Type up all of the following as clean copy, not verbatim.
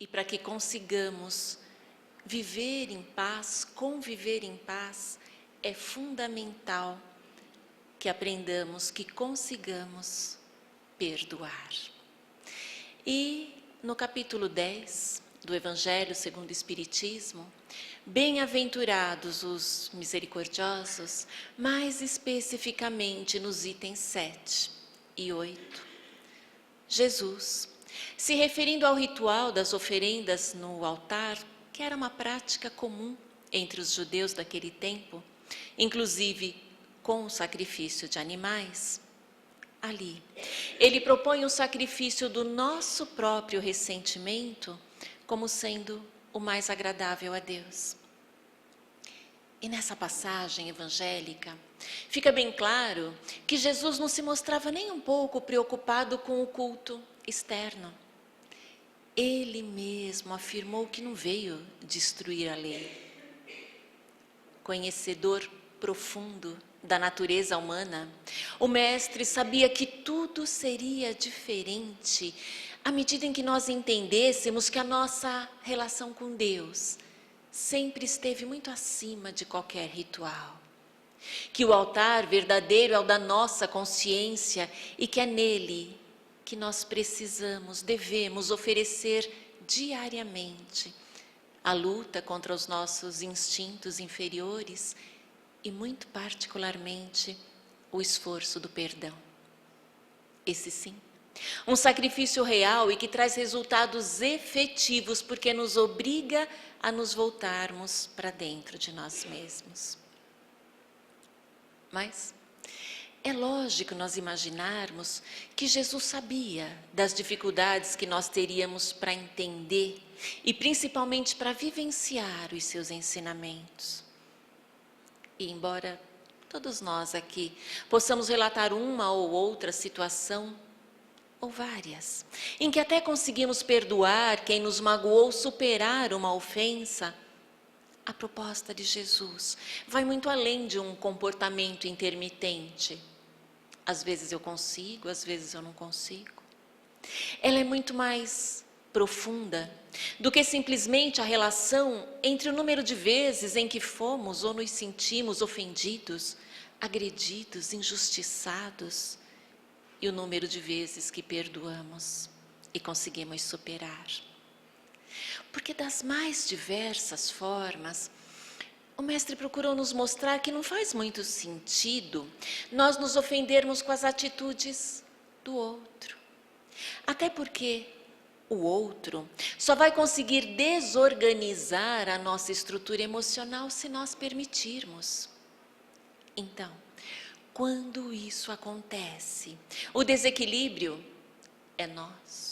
e para que consigamos viver em paz, conviver em paz, é fundamental que aprendamos, que consigamos perdoar. E no capítulo 10 do Evangelho segundo o Espiritismo, bem-aventurados os misericordiosos, mais especificamente nos itens 7 e 8, Jesus, se referindo ao ritual das oferendas no altar, que era uma prática comum entre os judeus daquele tempo, inclusive com o sacrifício de animais, ali, ele propõe o sacrifício do nosso próprio ressentimento como sendo o mais agradável a Deus. E nessa passagem evangélica, fica bem claro que Jesus não se mostrava nem um pouco preocupado com o culto externo. Ele mesmo afirmou que não veio destruir a lei. Conhecedor profundo da natureza humana, o Mestre sabia que tudo seria diferente à medida em que nós entendêssemos que a nossa relação com Deus sempre esteve muito acima de qualquer ritual. Que o altar verdadeiro é o da nossa consciência e que é nele que nós precisamos, devemos oferecer diariamente a luta contra os nossos instintos inferiores e, muito particularmente, o esforço do perdão. Esse sim, um sacrifício real e que traz resultados efetivos, porque nos obriga a nos voltarmos para dentro de nós mesmos. Mas é lógico nós imaginarmos que Jesus sabia das dificuldades que nós teríamos para entender e principalmente para vivenciar os seus ensinamentos. E embora todos nós aqui possamos relatar uma ou outra situação, ou várias, em que até conseguimos perdoar quem nos magoou, superar uma ofensa, a proposta de Jesus vai muito além de um comportamento intermitente. Às vezes eu consigo, às vezes eu não consigo. Ela é muito mais profunda do que simplesmente a relação entre o número de vezes em que fomos ou nos sentimos ofendidos, agredidos, injustiçados, e o número de vezes que perdoamos e conseguimos superar. Porque das mais diversas formas, o Mestre procurou nos mostrar que não faz muito sentido nós nos ofendermos com as atitudes do outro. Até porque o outro só vai conseguir desorganizar a nossa estrutura emocional se nós permitirmos. Então, quando isso acontece, o desequilíbrio é nosso.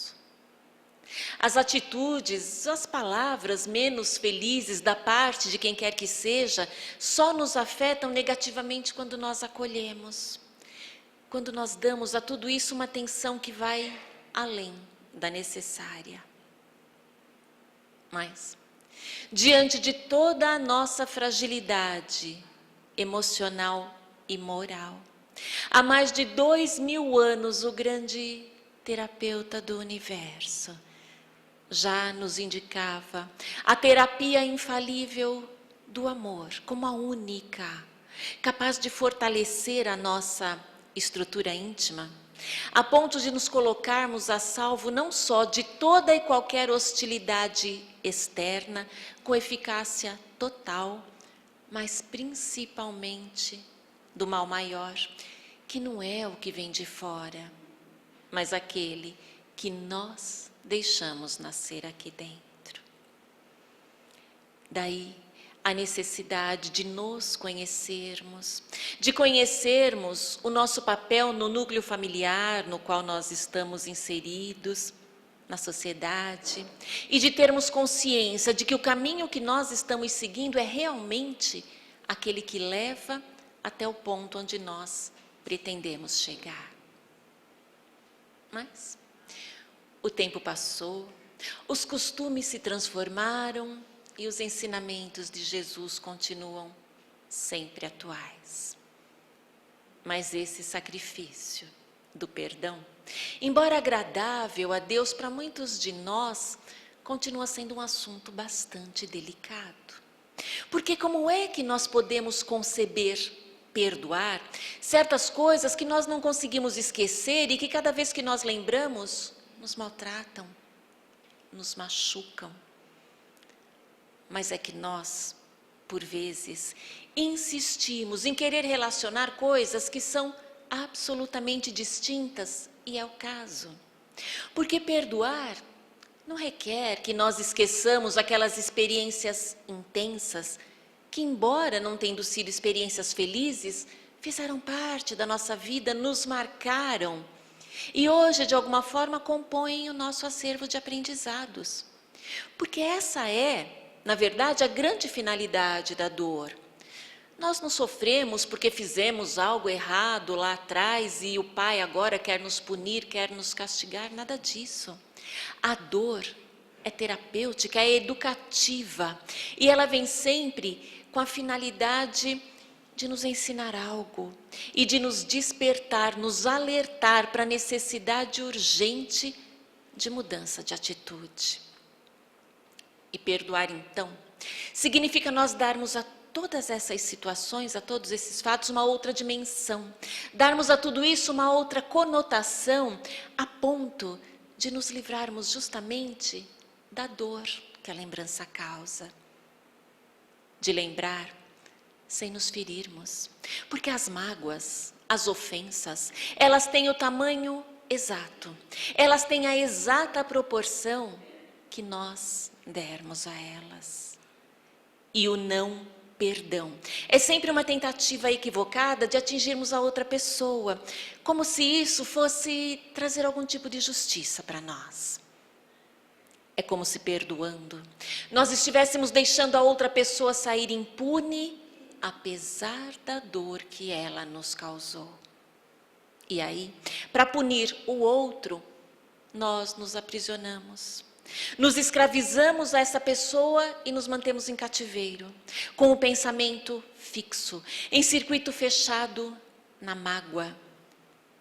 As atitudes, as palavras menos felizes da parte de quem quer que seja, só nos afetam negativamente quando nós acolhemos. Quando nós damos a tudo isso uma atenção que vai além da necessária. Mas, diante de toda a nossa fragilidade emocional e moral, há mais de 2000 anos o grande terapeuta do universo já nos indicava a terapia infalível do amor como a única, capaz de fortalecer a nossa estrutura íntima, a ponto de nos colocarmos a salvo não só de toda e qualquer hostilidade externa, com eficácia total, mas principalmente do mal maior, que não é o que vem de fora, mas aquele que nós deixamos nascer aqui dentro. Daí a necessidade de nos conhecermos, de conhecermos o nosso papel no núcleo familiar no qual nós estamos inseridos, na sociedade, e de termos consciência de que o caminho que nós estamos seguindo é realmente aquele que leva até o ponto onde nós pretendemos chegar. Mas o tempo passou, os costumes se transformaram e os ensinamentos de Jesus continuam sempre atuais. Mas esse sacrifício do perdão, embora agradável a Deus para muitos de nós, continua sendo um assunto bastante delicado. Porque como é que nós podemos conceber perdoar certas coisas que nós não conseguimos esquecer e que cada vez que nós lembramos, nos maltratam, nos machucam? Mas é que nós, por vezes, insistimos em querer relacionar coisas que são absolutamente distintas, e é o caso. Porque perdoar não requer que nós esqueçamos aquelas experiências intensas que, embora não tendo sido experiências felizes, fizeram parte da nossa vida, nos marcaram e hoje, de alguma forma, compõem o nosso acervo de aprendizados. Porque essa é, na verdade, a grande finalidade da dor. Nós não sofremos porque fizemos algo errado lá atrás e o Pai agora quer nos punir, quer nos castigar, nada disso. A dor é terapêutica, é educativa e ela vem sempre com a finalidade de nos ensinar algo e de nos despertar, nos alertar para a necessidade urgente de mudança de atitude. E perdoar, então, significa nós darmos a todas essas situações, a todos esses fatos, uma outra dimensão, darmos a tudo isso uma outra conotação, a ponto de nos livrarmos justamente da dor que a lembrança causa. De lembrar sem nos ferirmos, porque as mágoas, as ofensas, elas têm o tamanho exato, elas têm a exata proporção que nós dermos a elas. E o não perdão é sempre uma tentativa equivocada de atingirmos a outra pessoa, como se isso fosse trazer algum tipo de justiça para nós. É como se perdoando, nós estivéssemos deixando a outra pessoa sair impune, apesar da dor que ela nos causou. E aí, para punir o outro, nós nos aprisionamos. Nos escravizamos a essa pessoa e nos mantemos em cativeiro, com o pensamento fixo, em circuito fechado na mágoa,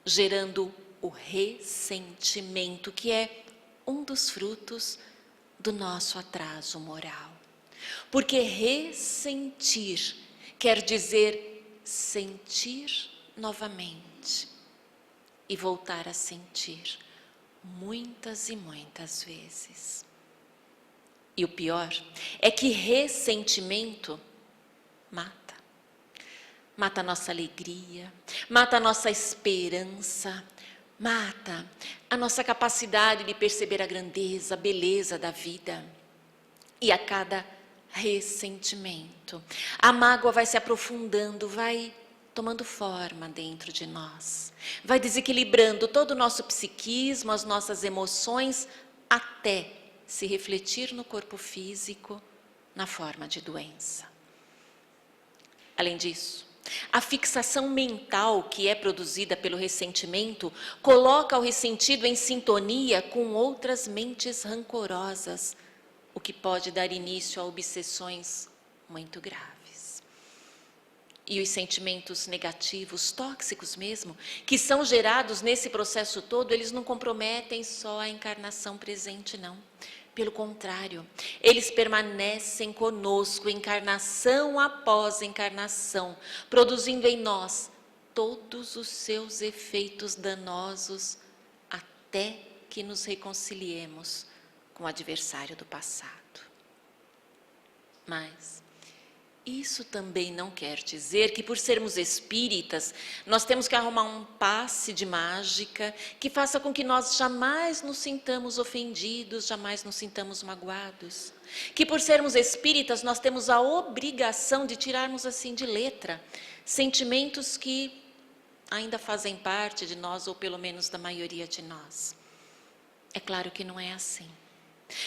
gerando o ressentimento, que é um dos frutos do nosso atraso moral. Porque ressentir quer dizer sentir novamente e voltar a sentir muitas e muitas vezes. E o pior é que ressentimento mata. Mata a nossa alegria, mata a nossa esperança, mata a nossa capacidade de perceber a grandeza, a beleza da vida. E a cada ressentimento, a mágoa vai se aprofundando, vai tomando forma dentro de nós, vai desequilibrando todo o nosso psiquismo, as nossas emoções, até se refletir no corpo físico, na forma de doença. Além disso, a fixação mental que é produzida pelo ressentimento coloca o ressentido em sintonia com outras mentes rancorosas, o que pode dar início a obsessões muito graves. E os sentimentos negativos, tóxicos mesmo, que são gerados nesse processo todo, eles não comprometem só a encarnação presente, não. Pelo contrário, eles permanecem conosco, encarnação após encarnação, produzindo em nós todos os seus efeitos danosos, até que nos reconciliemos com o adversário do passado. Mas isso também não quer dizer que, por sermos espíritas, nós temos que arrumar um passe de mágica que faça com que nós jamais nos sintamos ofendidos, jamais nos sintamos magoados. Que, por sermos espíritas, nós temos a obrigação de tirarmos assim de letra sentimentos que ainda fazem parte de nós, ou pelo menos da maioria de nós. É claro que não é assim.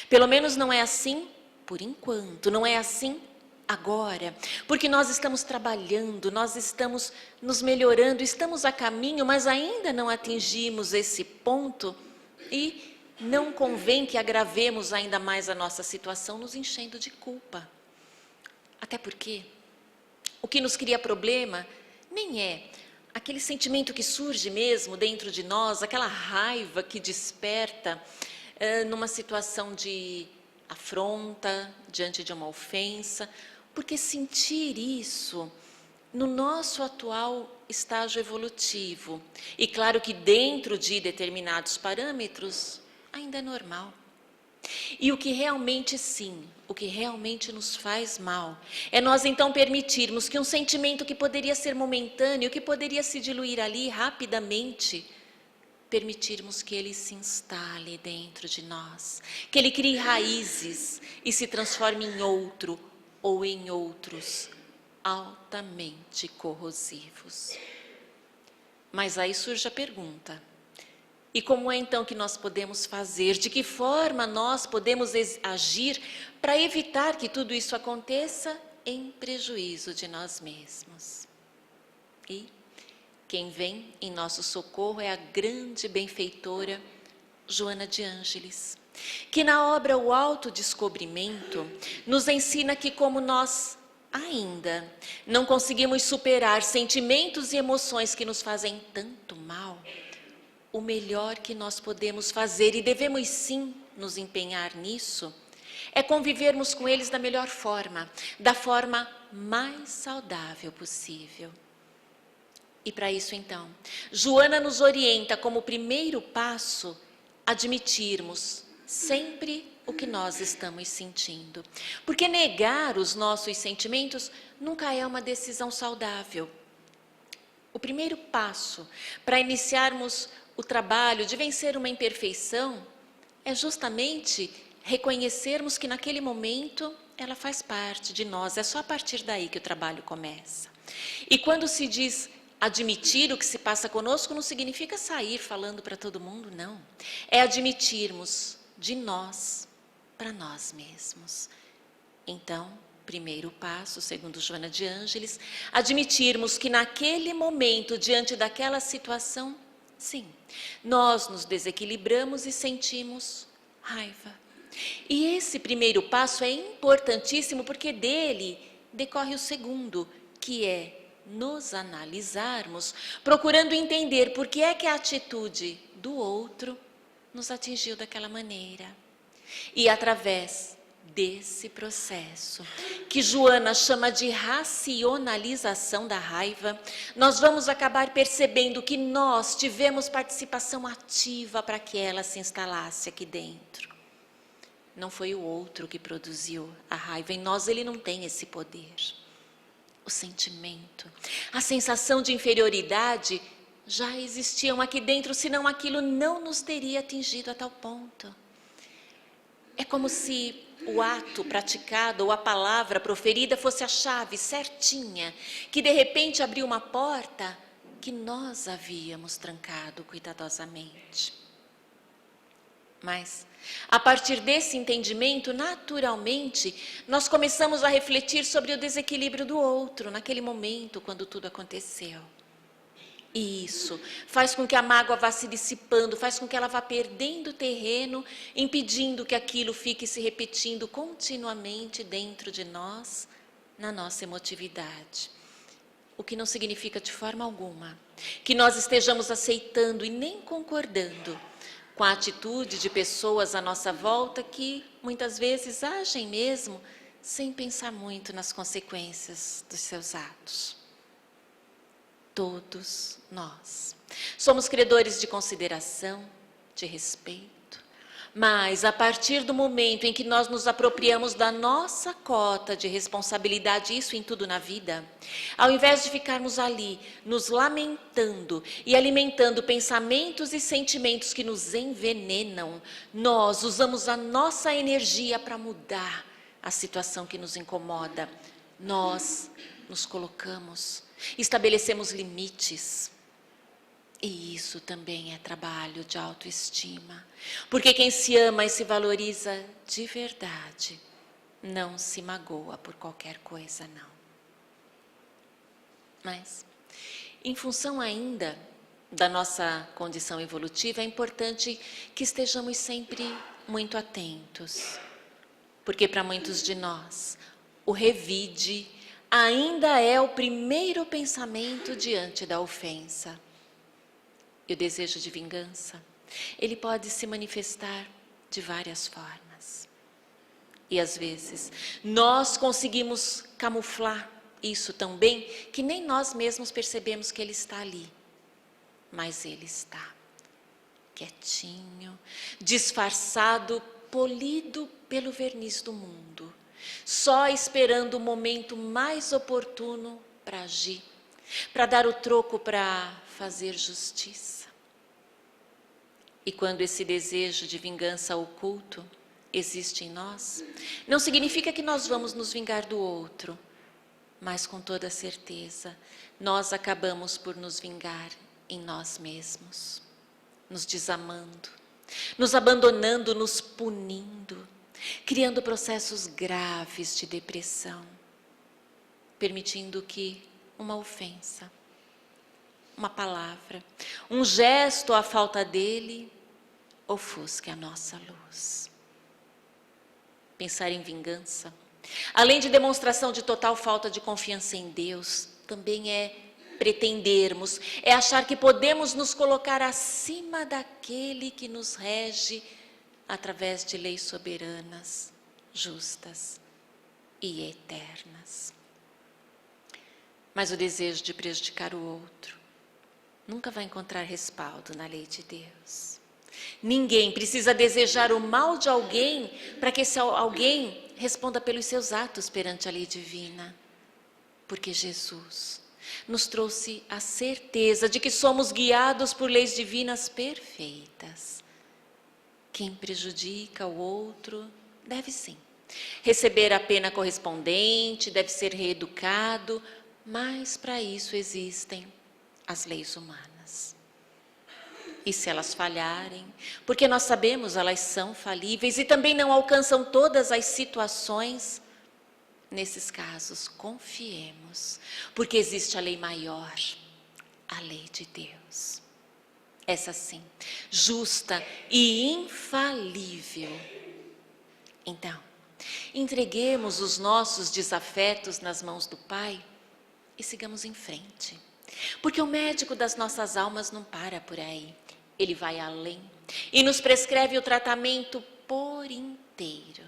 Pelo menos não é assim por enquanto, não é assim agora, porque nós estamos trabalhando, nós estamos nos melhorando, estamos a caminho, mas ainda não atingimos esse ponto e não convém que agravemos ainda mais a nossa situação nos enchendo de culpa. Até porque o que nos cria problema nem é aquele sentimento que surge mesmo dentro de nós, aquela raiva que desperta numa situação de afronta, diante de uma ofensa, porque sentir isso no nosso atual estágio evolutivo, e claro que dentro de determinados parâmetros, ainda é normal. E o que realmente sim, o que realmente nos faz mal, é nós então permitirmos que um sentimento que poderia ser momentâneo, que poderia se diluir ali rapidamente, permitirmos que ele se instale dentro de nós, que ele crie raízes e se transforme em outro ou em outros altamente corrosivos. Mas aí surge a pergunta: e como é então que nós podemos fazer? De que forma nós podemos agir para evitar que tudo isso aconteça em prejuízo de nós mesmos? E quem vem em nosso socorro é a grande benfeitora Joana de Ângeles, que na obra O Autodescobrimento nos ensina que como nós ainda não conseguimos superar sentimentos e emoções que nos fazem tanto mal, o melhor que nós podemos fazer, e devemos sim nos empenhar nisso, é convivermos com eles da melhor forma, da forma mais saudável possível. E para isso então, Joana nos orienta como primeiro passo, admitirmos sempre o que nós estamos sentindo. Porque negar os nossos sentimentos nunca é uma decisão saudável. O primeiro passo para iniciarmos o trabalho de vencer uma imperfeição é justamente reconhecermos que naquele momento ela faz parte de nós. É só a partir daí que o trabalho começa. E quando se diz admitir o que se passa conosco, não significa sair falando para todo mundo, não. É admitirmos de nós para nós mesmos. Então, primeiro passo, segundo Joana de Ângeles, admitirmos que naquele momento, diante daquela situação, sim, nós nos desequilibramos e sentimos raiva. E esse primeiro passo é importantíssimo porque dele decorre o segundo, que é nos analisarmos, procurando entender por que é que a atitude do outro nos atingiu daquela maneira. E através desse processo, que Joana chama de racionalização da raiva, nós vamos acabar percebendo que nós tivemos participação ativa para que ela se instalasse aqui dentro. Não foi o outro que produziu a raiva, em nós ele não tem esse poder. O sentimento, a sensação de inferioridade já existiam aqui dentro, senão aquilo não nos teria atingido a tal ponto. É como se o ato praticado ou a palavra proferida fosse a chave certinha, que de repente abriu uma porta que nós havíamos trancado cuidadosamente. Mas, a partir desse entendimento, naturalmente, nós começamos a refletir sobre o desequilíbrio do outro, naquele momento, quando tudo aconteceu. E isso faz com que a mágoa vá se dissipando, faz com que ela vá perdendo terreno, impedindo que aquilo fique se repetindo continuamente dentro de nós, na nossa emotividade. O que não significa de forma alguma que nós estejamos aceitando e nem concordando com a atitude de pessoas à nossa volta que muitas vezes agem mesmo sem pensar muito nas consequências dos seus atos. Todos nós somos credores de consideração, de respeito, mas a partir do momento em que nós nos apropriamos da nossa cota de responsabilidade, isso em tudo na vida, ao invés de ficarmos ali nos lamentando e alimentando pensamentos e sentimentos que nos envenenam, nós usamos a nossa energia para mudar a situação que nos incomoda. Nós nos colocamos, estabelecemos limites. E isso também é trabalho de autoestima. Porque quem se ama e se valoriza de verdade, não se magoa por qualquer coisa, não. Mas, em função ainda da nossa condição evolutiva, é importante que estejamos sempre muito atentos. Porque para muitos de nós, o revide ainda é o primeiro pensamento diante da ofensa. E o desejo de vingança, ele pode se manifestar de várias formas. E às vezes nós conseguimos camuflar isso tão bem que nem nós mesmos percebemos que ele está ali. Mas ele está quietinho, disfarçado, polido pelo verniz do mundo, só esperando o momento mais oportuno para agir, para dar o troco, para fazer justiça. E quando esse desejo de vingança oculto existe em nós, não significa que nós vamos nos vingar do outro, mas com toda certeza, nós acabamos por nos vingar em nós mesmos, nos desamando, nos abandonando, nos punindo, criando processos graves de depressão, permitindo que uma ofensa, uma palavra, um gesto à falta dele, ofusque a nossa luz. Pensar em vingança, além de demonstração de total falta de confiança em Deus, também é pretendermos, é achar que podemos nos colocar acima daquele que nos rege através de leis soberanas, justas e eternas. Mas o desejo de prejudicar o outro nunca vai encontrar respaldo na lei de Deus. Ninguém precisa desejar o mal de alguém para que esse alguém responda pelos seus atos perante a lei divina. Porque Jesus nos trouxe a certeza de que somos guiados por leis divinas perfeitas. Quem prejudica o outro deve sim receber a pena correspondente, deve ser reeducado, mas para isso existem as leis humanas. E se elas falharem, porque nós sabemos elas são falíveis e também não alcançam todas as situações, nesses casos confiemos, porque existe a lei maior, a lei de Deus. Essa sim, justa e infalível. Então, entreguemos os nossos desafetos nas mãos do Pai e sigamos em frente. Porque o médico das nossas almas não para por aí. Ele vai além e nos prescreve o tratamento por inteiro.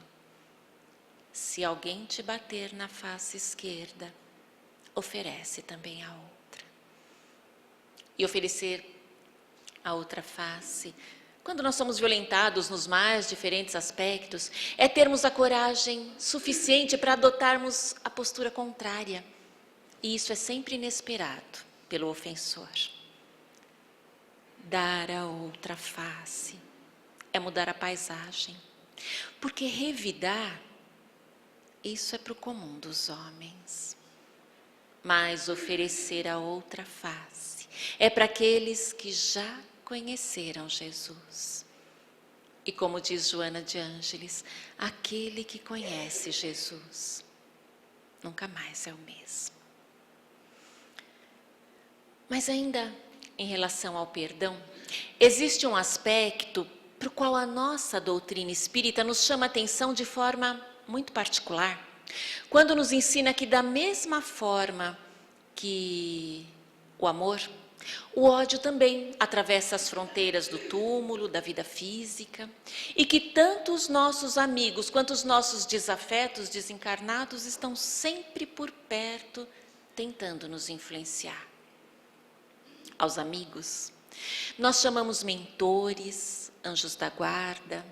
Se alguém te bater na face esquerda, oferece também a outra. E oferecer a outra face, quando nós somos violentados nos mais diferentes aspectos, é termos a coragem suficiente para adotarmos a postura contrária. E isso é sempre inesperado pelo ofensor. Dar a outra face é mudar a paisagem, porque revidar, isso é para o comum dos homens. Mas oferecer a outra face é para aqueles que já conheceram Jesus. E como diz Joana de Ângeles, aquele que conhece Jesus nunca mais é o mesmo. Mas ainda em relação ao perdão, existe um aspecto para o qual a nossa doutrina espírita nos chama a atenção de forma muito particular, quando nos ensina que da mesma forma que o amor, o ódio também atravessa as fronteiras do túmulo, da vida física, e que tanto os nossos amigos quanto os nossos desafetos desencarnados estão sempre por perto, tentando nos influenciar. Aos amigos, nós chamamos mentores, anjos da guarda,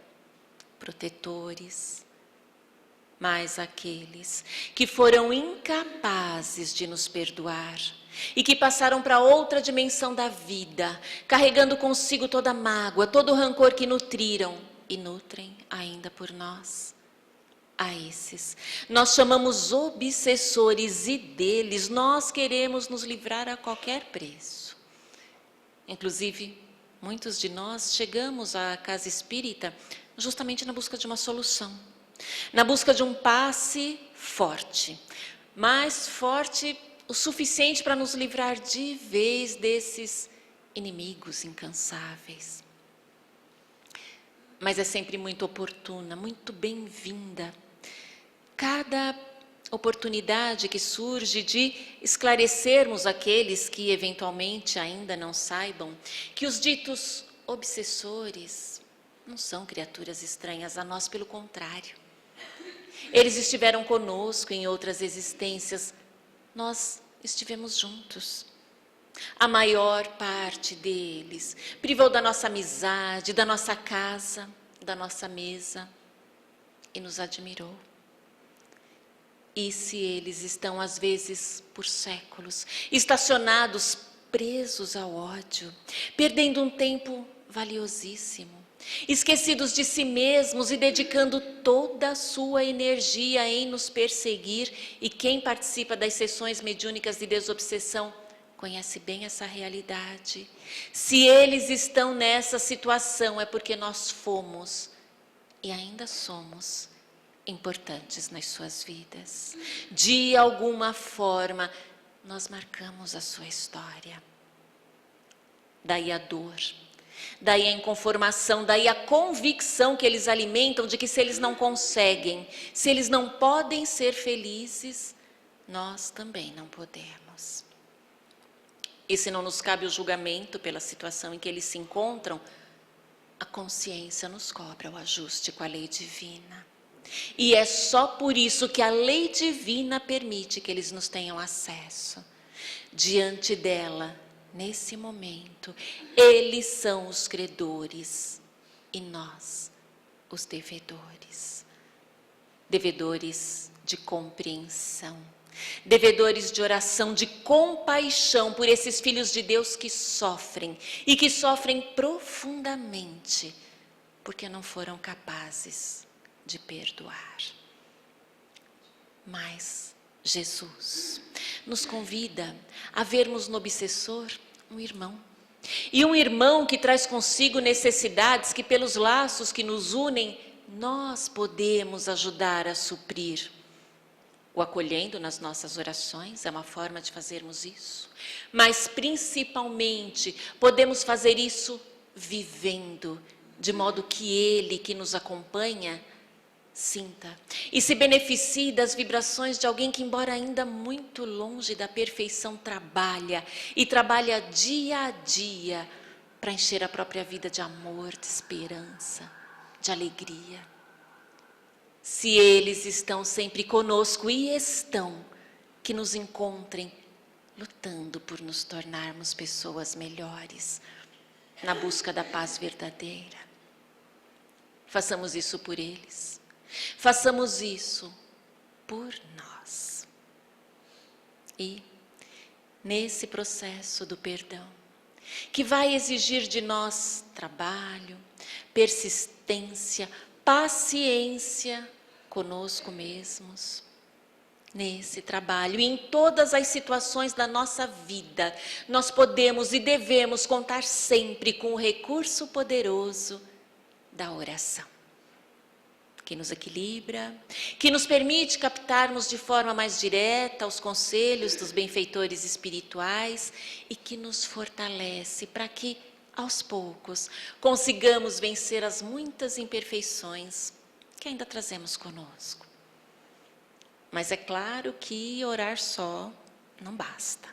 protetores, mas aqueles que foram incapazes de nos perdoar e que passaram para outra dimensão da vida, carregando consigo toda a mágoa, todo o rancor que nutriram e nutrem ainda por nós. A esses nós chamamos obsessores e deles nós queremos nos livrar a qualquer preço. Inclusive, muitos de nós chegamos à casa espírita justamente na busca de uma solução, na busca de um passe forte, mais forte o suficiente para nos livrar de vez desses inimigos incansáveis. Mas é sempre muito oportuna, muito bem-vinda cada oportunidade que surge de esclarecermos aqueles que eventualmente ainda não saibam que os ditos obsessores não são criaturas estranhas a nós, pelo contrário. Eles estiveram conosco em outras existências, nós estivemos juntos. A maior parte deles privou da nossa amizade, da nossa casa, da nossa mesa e nos admirou. E se eles estão, às vezes, por séculos, estacionados, presos ao ódio, perdendo um tempo valiosíssimo, esquecidos de si mesmos e dedicando toda a sua energia em nos perseguir, e quem participa das sessões mediúnicas de desobsessão conhece bem essa realidade. Se eles estão nessa situação, é porque nós fomos e ainda somos importantes nas suas vidas. De alguma forma, nós marcamos a sua história. Daí a dor, daí a inconformação, daí a convicção que eles alimentam de que se eles não conseguem, se eles não podem ser felizes, nós também não podemos. E se não nos cabe o julgamento pela situação em que eles se encontram, a consciência nos cobra o ajuste com a lei divina. E é só por isso que a lei divina permite que eles nos tenham acesso. Diante dela, nesse momento, eles são os credores e nós, os devedores. Devedores de compreensão, devedores de oração, de compaixão por esses filhos de Deus que sofrem e que sofrem profundamente porque não foram capazes de perdoar. Mas Jesus nos convida a vermos no obsessor um irmão. E um irmão que traz consigo necessidades que pelos laços que nos unem, nós podemos ajudar a suprir. O acolhendo nas nossas orações é uma forma de fazermos isso. Mas principalmente podemos fazer isso vivendo, de modo que ele que nos acompanha sinta e se beneficie das vibrações de alguém que, embora ainda muito longe da perfeição, trabalha dia a dia para encher a própria vida de amor, de esperança, de alegria. Se eles estão sempre conosco, e estão, que nos encontrem lutando por nos tornarmos pessoas melhores, na busca da paz verdadeira. Façamos isso por eles. Façamos isso por nós. E, nesse processo do perdão, que vai exigir de nós trabalho, persistência, paciência conosco mesmos, nesse trabalho e em todas as situações da nossa vida, nós podemos e devemos contar sempre com o recurso poderoso da oração, que nos equilibra, que nos permite captarmos de forma mais direta os conselhos dos benfeitores espirituais e que nos fortalece para que, aos poucos, consigamos vencer as muitas imperfeições que ainda trazemos conosco. Mas é claro que orar só não basta.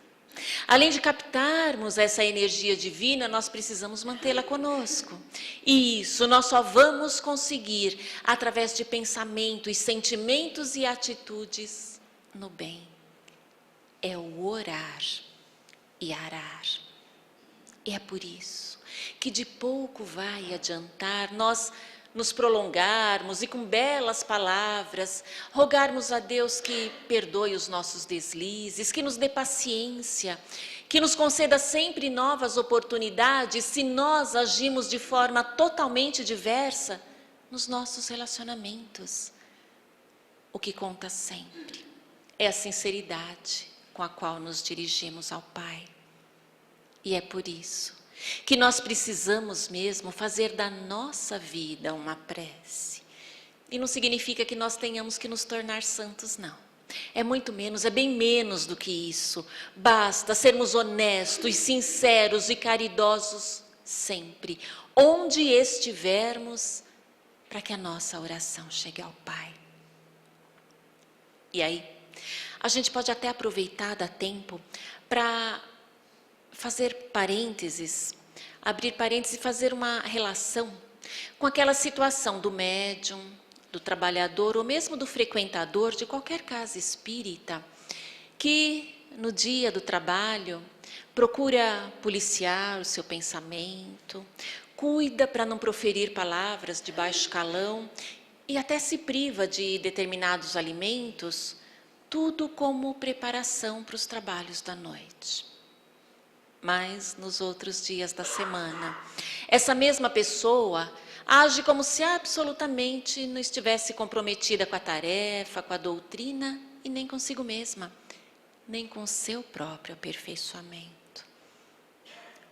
Além de captarmos essa energia divina, nós precisamos mantê-la conosco. E isso nós só vamos conseguir através de pensamentos, sentimentos e atitudes no bem. É o orar e arar. E é por isso que de pouco vai adiantar nós nos prolongarmos e com belas palavras rogarmos a Deus que perdoe os nossos deslizes, que nos dê paciência, que nos conceda sempre novas oportunidades se nós agimos de forma totalmente diversa nos nossos relacionamentos. O que conta sempre é a sinceridade com a qual nos dirigimos ao Pai. E é por isso que nós precisamos mesmo fazer da nossa vida uma prece. E não significa que nós tenhamos que nos tornar santos, não. É muito menos, é bem menos do que isso. Basta sermos honestos, sinceros e caridosos sempre, onde estivermos, para que a nossa oração chegue ao Pai. E aí, a gente pode até aproveitar, dar tempo para fazer parênteses, abrir parênteses e fazer uma relação com aquela situação do médium, do trabalhador ou mesmo do frequentador de qualquer casa espírita, que no dia do trabalho procura policiar o seu pensamento, cuida para não proferir palavras de baixo calão e até se priva de determinados alimentos, tudo como preparação para os trabalhos da noite. Mas nos outros dias da semana, essa mesma pessoa age como se absolutamente não estivesse comprometida com a tarefa, com a doutrina e nem consigo mesma, nem com seu próprio aperfeiçoamento.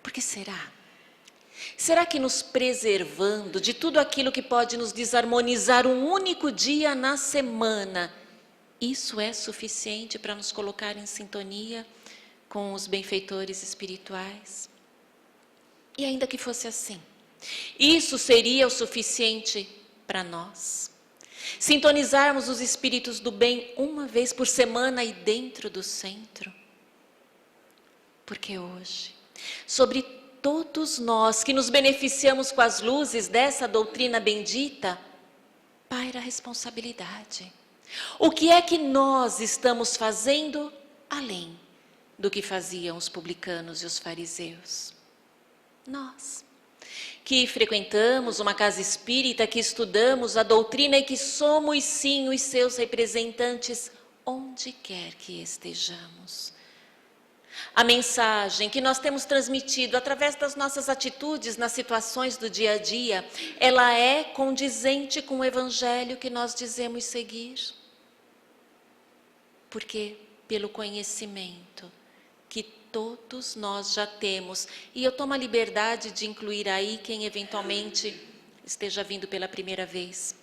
Por que será? Será que nos preservando de tudo aquilo que pode nos desarmonizar um único dia na semana, isso é suficiente para nos colocar em sintonia com os benfeitores espirituais? E ainda que fosse assim, isso seria o suficiente para nós? Sintonizarmos os espíritos do bem uma vez por semana e dentro do centro? Porque hoje, sobre todos nós que nos beneficiamos com as luzes dessa doutrina bendita, paira a responsabilidade. O que é que nós estamos fazendo além do que faziam os publicanos e os fariseus? Nós, que frequentamos uma casa espírita, que estudamos a doutrina e que somos sim os seus representantes onde quer que estejamos. A mensagem que nós temos transmitido através das nossas atitudes nas situações do dia a dia, ela é condizente com o evangelho que nós dizemos seguir. Porque pelo conhecimento que todos nós já temos, e eu tomo a liberdade de incluir aí quem eventualmente esteja vindo pela primeira vez,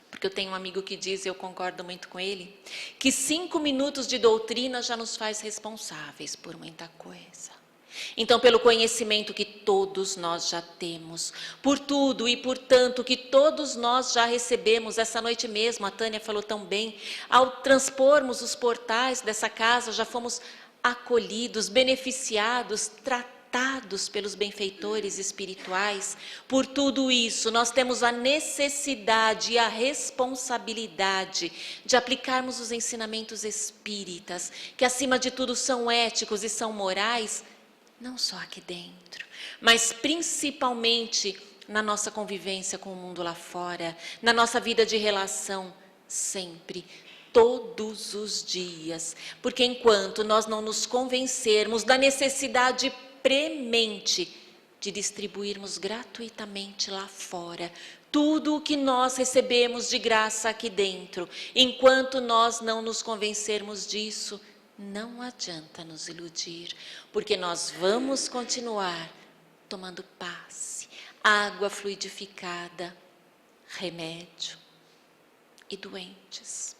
porque eu tenho um amigo que diz, e eu concordo muito com ele, que 5 minutos de doutrina já nos faz responsáveis por muita coisa. Então, pelo conhecimento que todos nós já temos, por tudo e por tanto que todos nós já recebemos, essa noite mesmo, a Tânia falou tão bem, ao transpormos os portais dessa casa, já fomos acolhidos, beneficiados, tratados pelos benfeitores espirituais. Por tudo isso, nós temos a necessidade e a responsabilidade de aplicarmos os ensinamentos espíritas, que acima de tudo são éticos e são morais, não só aqui dentro, mas principalmente na nossa convivência com o mundo lá fora, na nossa vida de relação, sempre, todos os dias. Porque enquanto nós não nos convencermos da necessidade premente de distribuirmos gratuitamente lá fora tudo o que nós recebemos de graça aqui dentro, enquanto nós não nos convencermos disso, não adianta nos iludir, porque nós vamos continuar tomando passe, água fluidificada, remédio e doentes.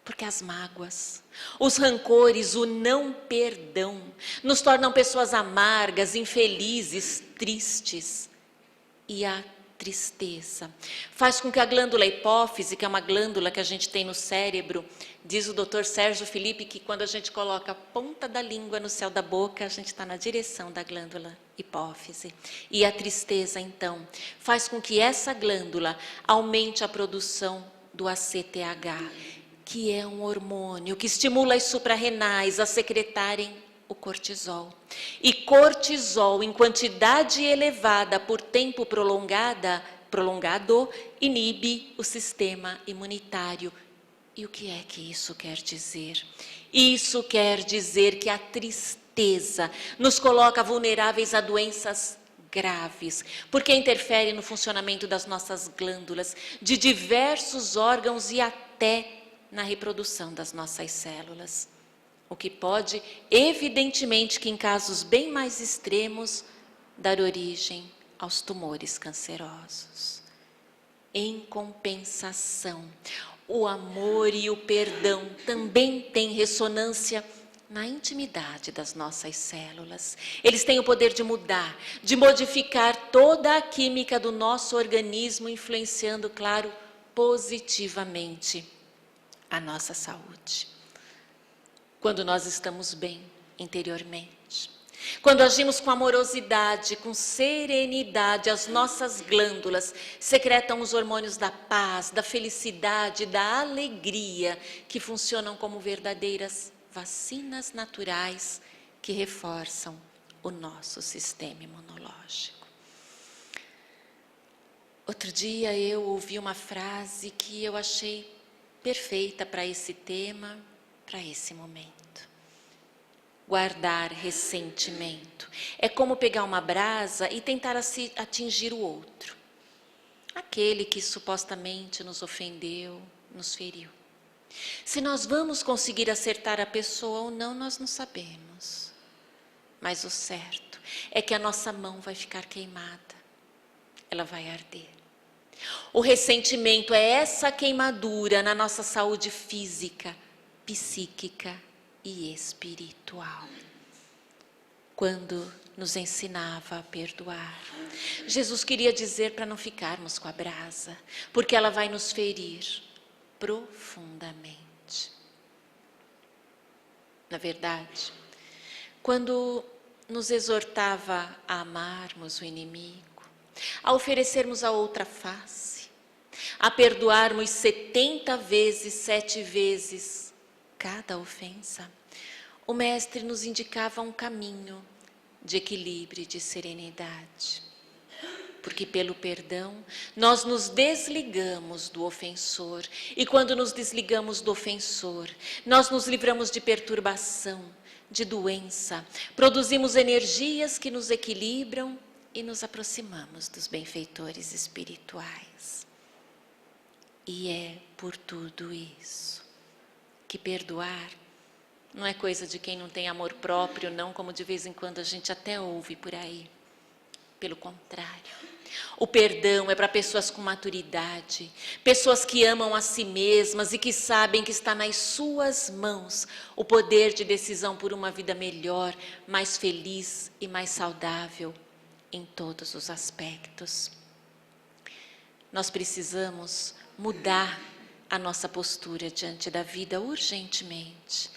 Porque as mágoas, os rancores, o não perdão nos tornam pessoas amargas, infelizes, tristes. E a tristeza faz com que a glândula hipófise, que é uma glândula que a gente tem no cérebro, diz o Dr. Sérgio Felipe que quando a gente coloca a ponta da língua no céu da boca, a gente está na direção da glândula hipófise. E a tristeza, então, faz com que essa glândula aumente a produção do ACTH, que é um hormônio que estimula as suprarrenais a secretarem o cortisol. E cortisol em quantidade elevada por tempo prolongado, inibe o sistema imunitário. E o que é que isso quer dizer? Isso quer dizer que a tristeza nos coloca vulneráveis a doenças graves, porque interfere no funcionamento das nossas glândulas, de diversos órgãos e até na reprodução das nossas células. O que pode, evidentemente, que em casos bem mais extremos, dar origem aos tumores cancerosos. Em compensação, o amor e o perdão também têm ressonância na intimidade das nossas células. Eles têm o poder de mudar, de modificar toda a química do nosso organismo, influenciando, claro, positivamente a nossa saúde. Quando nós estamos bem interiormente, Quando agimos com amorosidade, com serenidade, as nossas glândulas secretam os hormônios da paz, da felicidade, da alegria, que funcionam como verdadeiras vacinas naturais que reforçam o nosso sistema imunológico. Outro dia eu ouvi uma frase que eu achei perfeita para esse tema, para esse momento. Guardar ressentimento é como pegar uma brasa e tentar atingir o outro. Aquele que supostamente nos ofendeu, nos feriu. Se nós vamos conseguir acertar a pessoa ou não, nós não sabemos. Mas o certo é que a nossa mão vai ficar queimada. Ela vai arder. O ressentimento é essa queimadura na nossa saúde física, psíquica e espiritual. Quando nos ensinava a perdoar, Jesus queria dizer para não ficarmos com a brasa, porque ela vai nos ferir profundamente. Na verdade, quando nos exortava a amarmos o inimigo, a oferecermos a outra face, a perdoarmos 70 vezes, 7 vezes cada ofensa, o Mestre nos indicava um caminho de equilíbrio e de serenidade. Porque pelo perdão, nós nos desligamos do ofensor. E quando nos desligamos do ofensor, nós nos livramos de perturbação, de doença, produzimos energias que nos equilibram e nos aproximamos dos benfeitores espirituais. E é por tudo isso que perdoar não é coisa de quem não tem amor próprio, não, como de vez em quando a gente até ouve por aí. Pelo contrário, o perdão é para pessoas com maturidade, pessoas que amam a si mesmas e que sabem que está nas suas mãos o poder de decisão por uma vida melhor, mais feliz e mais saudável em todos os aspectos. Nós precisamos mudar a nossa postura diante da vida urgentemente.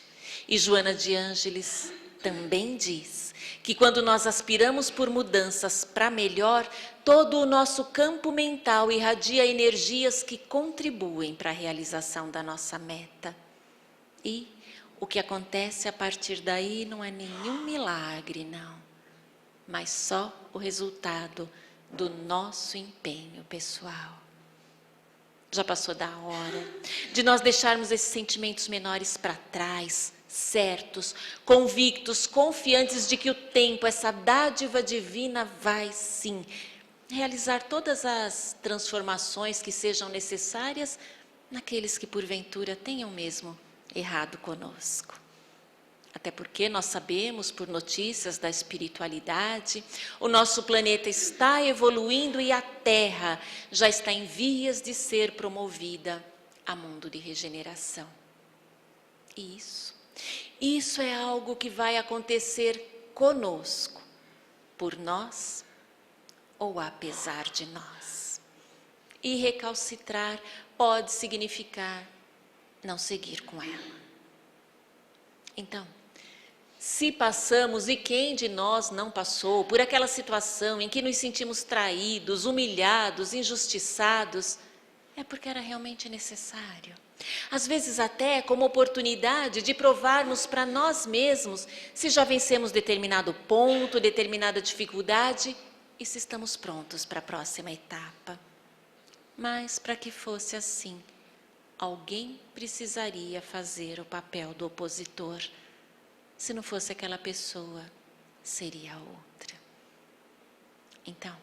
E Joana de Ângeles também diz que quando nós aspiramos por mudanças para melhor, todo o nosso campo mental irradia energias que contribuem para a realização da nossa meta. E o que acontece a partir daí não é nenhum milagre, não, mas só o resultado do nosso empenho pessoal. Já passou da hora de nós deixarmos esses sentimentos menores para trás, certos, convictos, confiantes de que o tempo, essa dádiva divina, vai sim realizar todas as transformações que sejam necessárias naqueles que porventura tenham mesmo errado conosco. Até porque nós sabemos, por notícias da espiritualidade, o nosso planeta está evoluindo e a Terra já está em vias de ser promovida a mundo de regeneração. E isso é algo que vai acontecer conosco, por nós ou apesar de nós. E recalcitrar pode significar não seguir com ela. Então, se passamos, e quem de nós não passou, por aquela situação em que nos sentimos traídos, humilhados, injustiçados, é porque era realmente necessário. Às vezes até como oportunidade de provarmos para nós mesmos se já vencemos determinado ponto, determinada dificuldade e se estamos prontos para a próxima etapa. Mas para que fosse assim, alguém precisaria fazer o papel do opositor. Se não fosse aquela pessoa, seria outra. Então,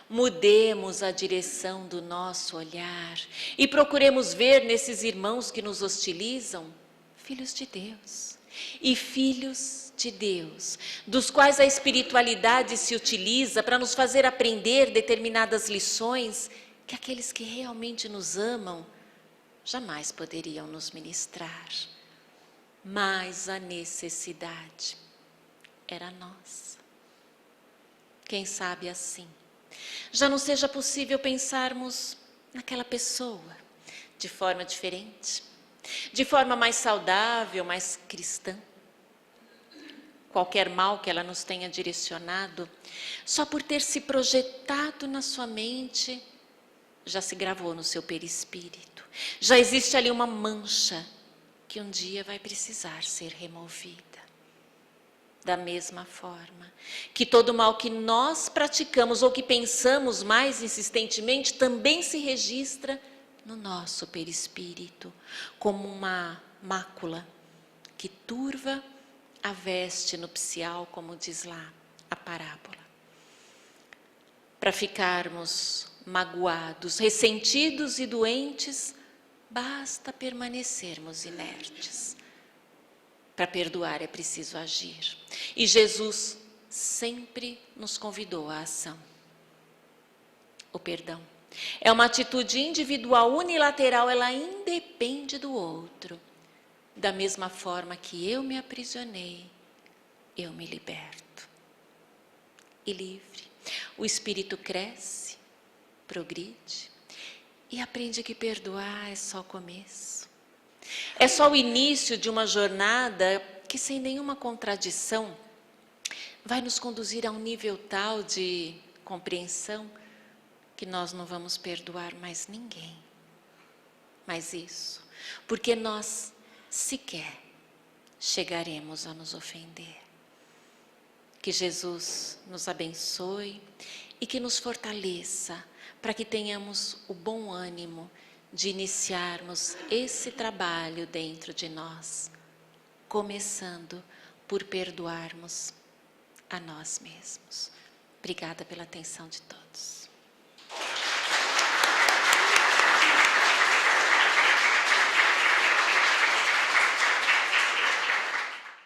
mudemos a direção do nosso olhar e procuremos ver nesses irmãos que nos hostilizam, filhos de Deus. E filhos de Deus, dos quais a espiritualidade se utiliza para nos fazer aprender determinadas lições que aqueles que realmente nos amam jamais poderiam nos ministrar. Mas a necessidade era nossa. Quem sabe assim já não seja possível pensarmos naquela pessoa de forma diferente, de forma mais saudável, mais cristã. qualquer mal que ela nos tenha direcionado, só por ter se projetado na sua mente, já se gravou no seu perispírito. Já existe ali uma mancha que um dia vai precisar ser removida. Da mesma forma que todo mal que nós praticamos ou que pensamos mais insistentemente também se registra no nosso perispírito, como uma mácula que turva a veste nupcial, como diz lá a parábola. Para ficarmos magoados, ressentidos e doentes, basta permanecermos inertes. Para perdoar é preciso agir. E Jesus sempre nos convidou à ação. O perdão é uma atitude individual, unilateral, ela independe do outro. Da mesma forma que eu me aprisionei, eu me liberto. E livre, o espírito cresce, progride e aprende que perdoar é só o começo. É só o início de uma jornada que, sem nenhuma contradição, vai nos conduzir a um nível tal de compreensão que nós não vamos perdoar mais ninguém. Mas isso, porque nós sequer chegaremos a nos ofender. Que Jesus nos abençoe e que nos fortaleça para que tenhamos o bom ânimo de iniciarmos esse trabalho dentro de nós, começando por perdoarmos a nós mesmos. Obrigada pela atenção de todos.